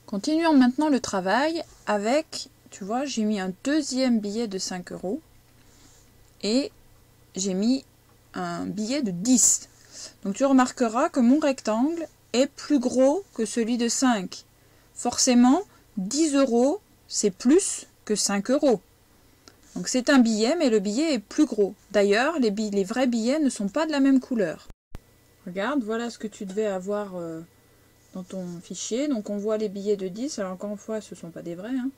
Continuons maintenant le travail avec, tu vois, j'ai mis un deuxième billet de 5 € et j'ai mis un billet de 10. Donc tu remarqueras que mon rectangle est plus gros que celui de 5. Forcément, 10 € c'est plus que 5 €. Donc c'est un billet, mais le billet est plus gros. D'ailleurs, les vrais billets ne sont pas de la même couleur. Regarde, voilà ce que tu devais avoir dans ton fichier. Donc on voit les billets de 10. Alors encore une fois, ce ne sont pas des vrais. Hein.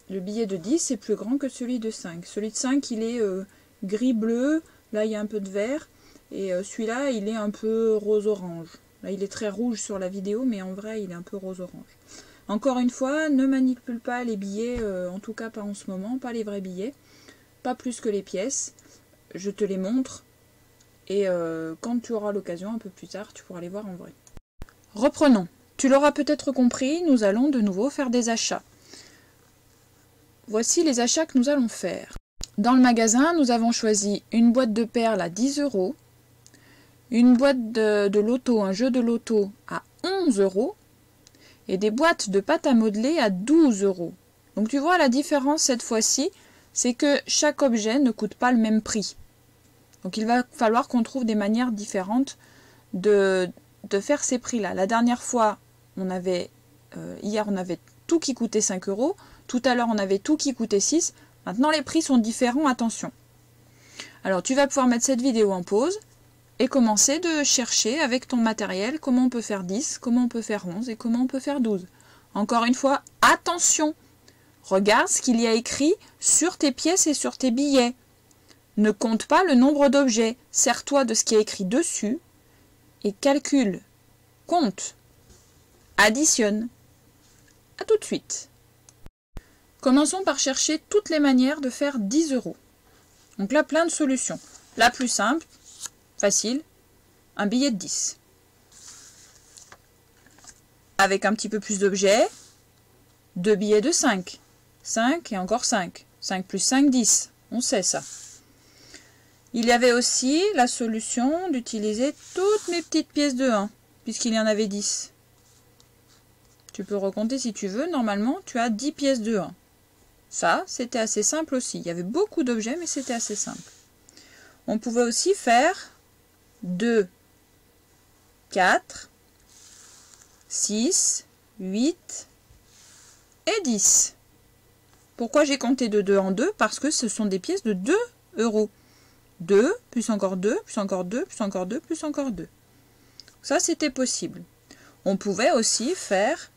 Le billet de 10 est plus grand que celui de 5. Celui de 5, il est gris-bleu. Là, il y a un peu de vert. Et celui-là, il est un peu rose-orange. Là, il est très rouge sur la vidéo, mais en vrai, il est un peu rose-orange. Encore une fois, ne manipule pas les billets, en tout cas pas en ce moment, pas les vrais billets, pas plus que les pièces. Je te les montre et quand tu auras l'occasion, un peu plus tard, tu pourras les voir en vrai. Reprenons. Tu l'auras peut-être compris, nous allons de nouveau faire des achats. Voici les achats que nous allons faire. Dans le magasin, nous avons choisi une boîte de perles à 10 €, une boîte de loto, un jeu de loto à 11 € et des boîtes de pâte à modeler à 12 €. Donc tu vois la différence cette fois-ci, c'est que chaque objet ne coûte pas le même prix. Donc il va falloir qu'on trouve des manières différentes de faire ces prix-là. La dernière fois, hier on avait tout qui coûtait 5 €, tout à l'heure on avait tout qui coûtait 6 €. Maintenant les prix sont différents, attention. Alors tu vas pouvoir mettre cette vidéo en pause et commencer de chercher avec ton matériel comment on peut faire 10, comment on peut faire 11 et comment on peut faire 12. Encore une fois, attention! Regarde ce qu'il y a écrit sur tes pièces et sur tes billets. Ne compte pas le nombre d'objets. Sers-toi de ce qui est écrit dessus et calcule, compte, additionne. A tout de suite. Commençons par chercher toutes les manières de faire 10 €. Donc là, plein de solutions. La plus simple, facile, un billet de 10. Avec un petit peu plus d'objets, 2 billets de 5. 5 et encore 5. 5 plus 5, 10. On sait ça. Il y avait aussi la solution d'utiliser toutes mes petites pièces de 1, puisqu'il y en avait 10. Tu peux recompter si tu veux. Normalement, tu as 10 pièces de 1. Ça, c'était assez simple aussi. Il y avait beaucoup d'objets, mais c'était assez simple. On pouvait aussi faire 2, 4, 6, 8 et 10. Pourquoi j'ai compté de 2 en 2? Parce que ce sont des pièces de 2 €. 2, plus encore 2, plus encore 2, plus encore 2, plus encore 2. Ça, c'était possible. On pouvait aussi faire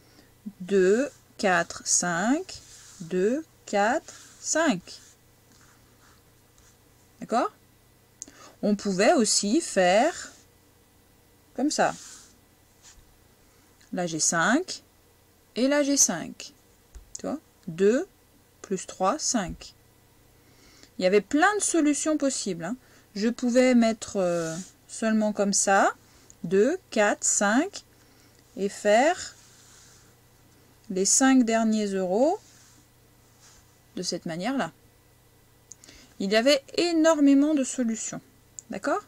2, 4, 5, 2, 4, 5. D'accord? On pouvait aussi faire comme ça. Là, j'ai 5 et là, j'ai 5. Tu vois? 2 plus 3, 5. Il y avait plein de solutions possibles. Hein. Je pouvais mettre seulement comme ça, 2, 4, 5, et faire les 5 derniers euros de cette manière-là. Il y avait énormément de solutions. D'accord?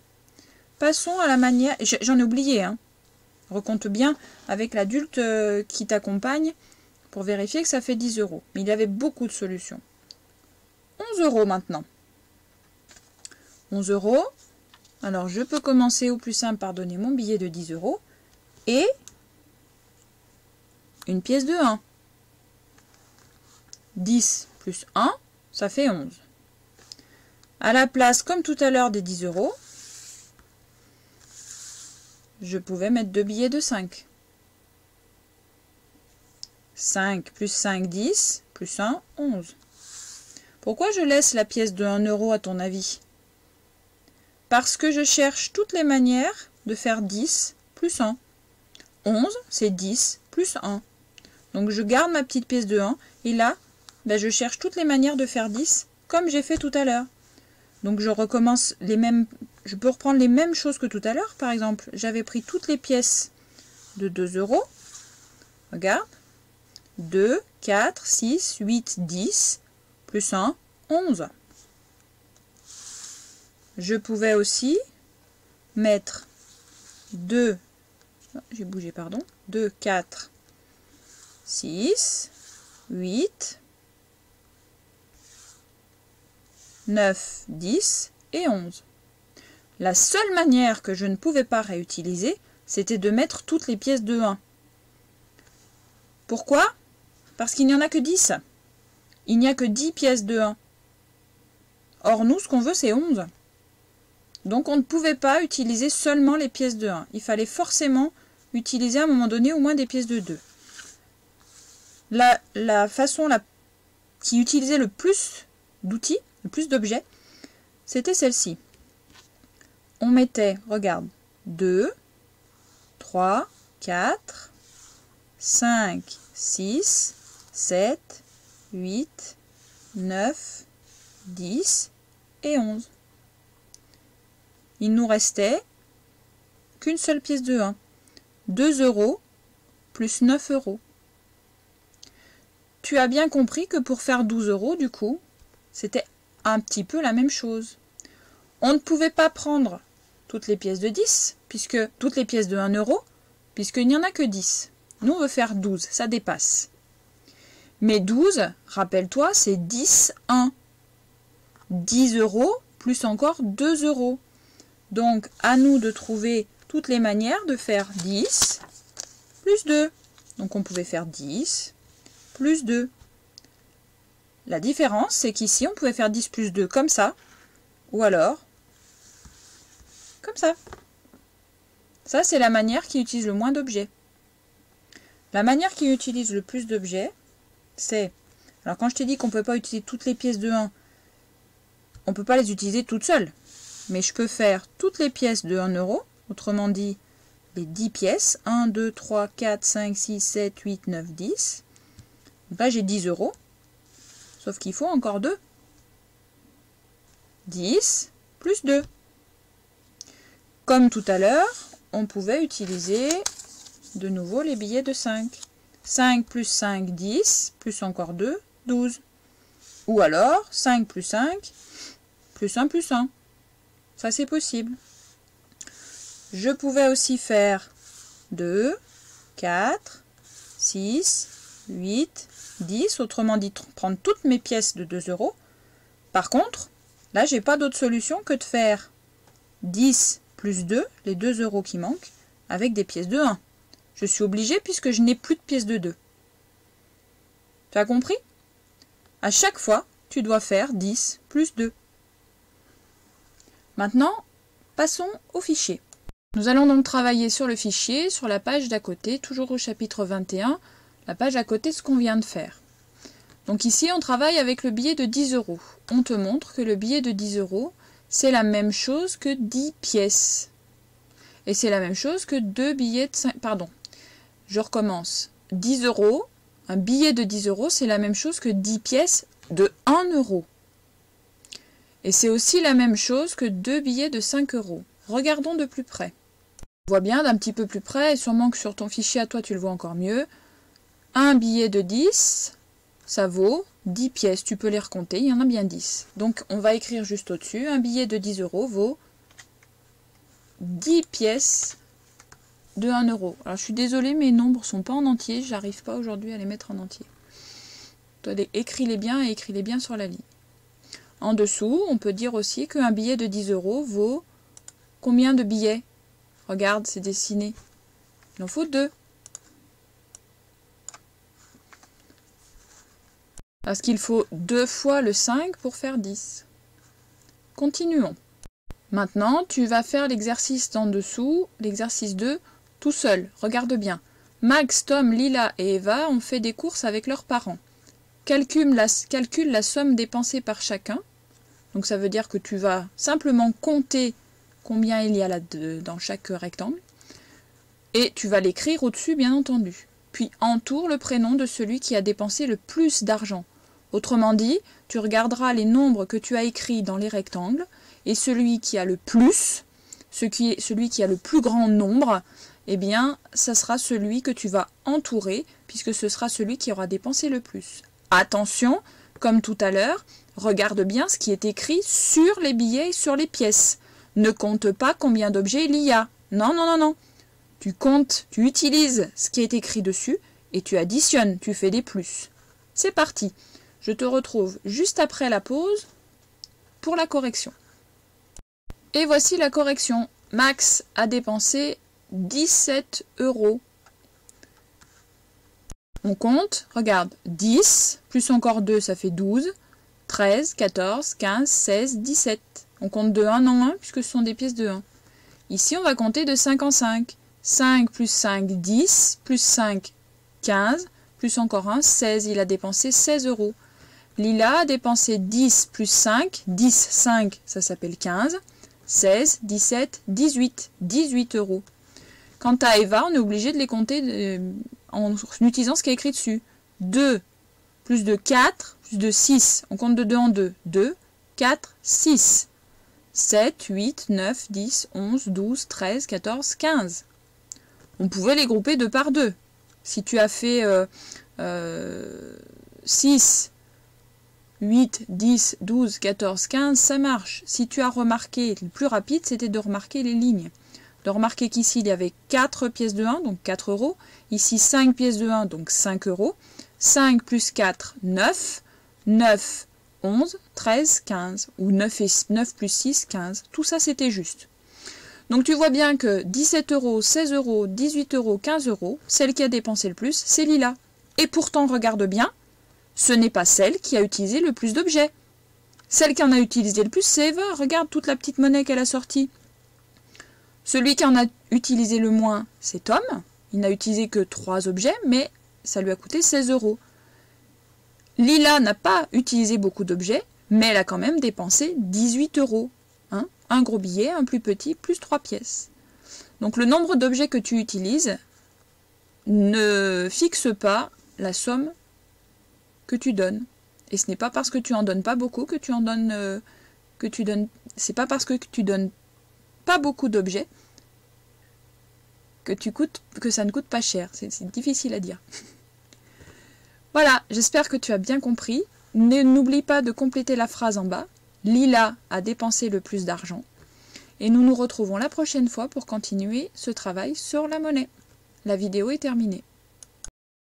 Passons à la manière... J'en ai oublié, hein. Recompte bien avec l'adulte qui t'accompagne pour vérifier que ça fait 10 €. Mais il y avait beaucoup de solutions. 11 € maintenant. 11 €. Alors, je peux commencer au plus simple par donner mon billet de 10 € et une pièce de 1. 10 plus 1, ça fait 11. À la place, comme tout à l'heure, des 10 €, je pouvais mettre 2 billets de 5. 5 plus 5, 10, plus 1, 11. Pourquoi je laisse la pièce de 1 € à ton avis? Parce que je cherche toutes les manières de faire 10 plus 1. 11, c'est 10 plus 1. Donc je garde ma petite pièce de 1 et là, ben, je cherche toutes les manières de faire 10 comme j'ai fait tout à l'heure. Donc je recommence les mêmes, je peux reprendre les mêmes choses que tout à l'heure. Par exemple, j'avais pris toutes les pièces de 2 €. Regarde. 2, 4, 6, 8, 10, plus 1, 11. Je pouvais aussi mettre 2 j'ai bougé, pardon. 2, 4, 6, 8, 9, 10 et 11. La seule manière que je ne pouvais pas réutiliser, c'était de mettre toutes les pièces de 1. Pourquoi? Parce qu'il n'y en a que 10. Il n'y a que 10 pièces de 1. Or, nous, ce qu'on veut, c'est 11. Donc, on ne pouvait pas utiliser seulement les pièces de 1. Il fallait forcément utiliser à un moment donné au moins des pièces de 2. La façon qui utilisait le plus d'outils, le plus d'objets, c'était celle-ci. On mettait, regarde, 2, 3, 4, 5, 6, 7, 8, 9, 10 et 11. Il nous restait qu'une seule pièce de 1. 2 € plus 9 €. Tu as bien compris que pour faire 12 €, du coup, c'était un petit peu la même chose. On ne pouvait pas prendre toutes les pièces de 10, puisque toutes les pièces de 1 €, puisqu'il n'y en a que 10. Nous, on veut faire 12, ça dépasse. Mais 12, rappelle-toi, c'est 10, 1. 10 € plus encore 2 €. Donc, à nous de trouver toutes les manières de faire 10 plus 2. Donc, on pouvait faire 10 plus 2. La différence, c'est qu'ici, on pouvait faire 10 plus 2 comme ça, ou alors comme ça. Ça, c'est la manière qui utilise le moins d'objets. La manière qui utilise le plus d'objets, c'est... Alors, quand je t'ai dit qu'on ne peut pas utiliser toutes les pièces de 1, on ne peut pas les utiliser toutes seules. Mais je peux faire toutes les pièces de 1 €, autrement dit, les 10 pièces. 1, 2, 3, 4, 5, 6, 7, 8, 9, 10. Donc là, j'ai 10 €. Sauf qu'il faut encore 2. 10 plus 2. Comme tout à l'heure, on pouvait utiliser de nouveau les billets de 5. 5 plus 5, 10, plus encore 2, 12. Ou alors 5 plus 5, plus 1 plus 1. Ça, c'est possible. Je pouvais aussi faire 2, 4, 6, 8, 10. Autrement dit, prendre toutes mes pièces de 2 €. Par contre, là, j'ai pas d'autre solution que de faire 10 plus 2, les 2 € qui manquent, avec des pièces de 1. Je suis obligée puisque je n'ai plus de pièces de 2. Tu as compris? À chaque fois, tu dois faire 10 plus 2. Maintenant, passons au fichier. Nous allons donc travailler sur le fichier, sur la page d'à côté, toujours au chapitre 21, la page à côté de ce qu'on vient de faire. Donc ici, on travaille avec le billet de 10 €. On te montre que le billet de 10 €, c'est la même chose que 10 pièces. Et c'est la même chose que 2 billets de 5... Pardon, je recommence. 10 €, un billet de 10 €, c'est la même chose que 10 pièces de 1 €. Et c'est aussi la même chose que 2 billets de 5 €. Regardons de plus près. On voit bien d'un petit peu plus près, et sûrement que sur ton fichier à toi tu le vois encore mieux. Un billet de 10, ça vaut 10 pièces. Tu peux les recompter, il y en a bien 10. Donc on va écrire juste au-dessus. Un billet de 10 € vaut 10 pièces de 1 €. Alors je suis désolée, mes nombres ne sont pas en entier. J'arrive pas aujourd'hui à les mettre en entier. Écris-les bien et écris-les bien sur la ligne. En dessous, on peut dire aussi qu'un billet de 10 € vaut combien de billets? Regarde, c'est dessiné. Il en faut 2. Parce qu'il faut 2 fois le 5 pour faire 10. Continuons. Maintenant, tu vas faire l'exercice d'en dessous, l'exercice 2, tout seul. Regarde bien. Max, Tom, Lila et Eva ont fait des courses avec leurs parents. Calcule la somme dépensée par chacun. Donc ça veut dire que tu vas simplement compter combien il y a là dans chaque rectangle. Et tu vas l'écrire au-dessus, bien entendu. Puis entoure le prénom de celui qui a dépensé le plus d'argent. Autrement dit, tu regarderas les nombres que tu as écrits dans les rectangles, et celui qui a le plus, celui qui a le plus grand nombre, eh bien, ça sera celui que tu vas entourer, puisque ce sera celui qui aura dépensé le plus. Attention, comme tout à l'heure, regarde bien ce qui est écrit sur les billets et sur les pièces. Ne compte pas combien d'objets il y a. Non, non, non, non. Tu comptes, tu utilises ce qui est écrit dessus et tu additionnes, tu fais des plus. C'est parti. Je te retrouve juste après la pause pour la correction. Et voici la correction. Max a dépensé 17 €. On compte, regarde, 10, plus encore 2, ça fait 12, 13, 14, 15, 16, 17. On compte de 1 en 1 puisque ce sont des pièces de 1. Ici, on va compter de 5 en 5. 5 plus 5, 10, plus 5, 15, plus encore 1, 16. Il a dépensé 16 €. Lila a dépensé 10 plus 5, 10, 5, ça s'appelle 15, 16, 17, 18, 18 €. Quant à Eva, on est obligé de les compter en utilisant ce qui est écrit dessus. 2 plus de 4 plus de 6. On compte de 2 en 2. 2, 4, 6. 7, 8, 9, 10, 11, 12, 13, 14, 15. On pouvait les grouper 2 par 2. Si tu as fait 6, 8, 10, 12, 14, 15, ça marche. Si tu as remarqué, le plus rapide, c'était de remarquer les lignes. De remarquer qu'ici, il y avait 4 pièces de 1, donc 4 €. Ici, 5 pièces de 1, donc 5 €. 5 plus 4, 9. 9, 11, 13, 15. Ou 9 plus 6, 15. Tout ça, c'était juste. Donc, tu vois bien que 17 €, 16 €, 18 €, 15 €, celle qui a dépensé le plus, c'est Lila. Et pourtant, regarde bien, ce n'est pas celle qui a utilisé le plus d'objets. Celle qui en a utilisé le plus, c'est Eva. Regarde toute la petite monnaie qu'elle a sortie. Celui qui en a utilisé le moins, c'est Tom. Il n'a utilisé que 3 objets, mais ça lui a coûté 16 €. Lila n'a pas utilisé beaucoup d'objets, mais elle a quand même dépensé 18 €. Hein, un gros billet, un plus petit, plus 3 pièces. Donc le nombre d'objets que tu utilises ne fixe pas la somme que tu donnes. Et ce n'est pas parce que tu en donnes pas beaucoup que tu en donnes... c'est pas parce que tu donnes pas beaucoup d'objets que ça ne coûte pas cher. C'est difficile à dire. Voilà, j'espère que tu as bien compris. N'oublie pas de compléter la phrase en bas. Lila a dépensé le plus d'argent. Et nous nous retrouvons la prochaine fois pour continuer ce travail sur la monnaie. La vidéo est terminée.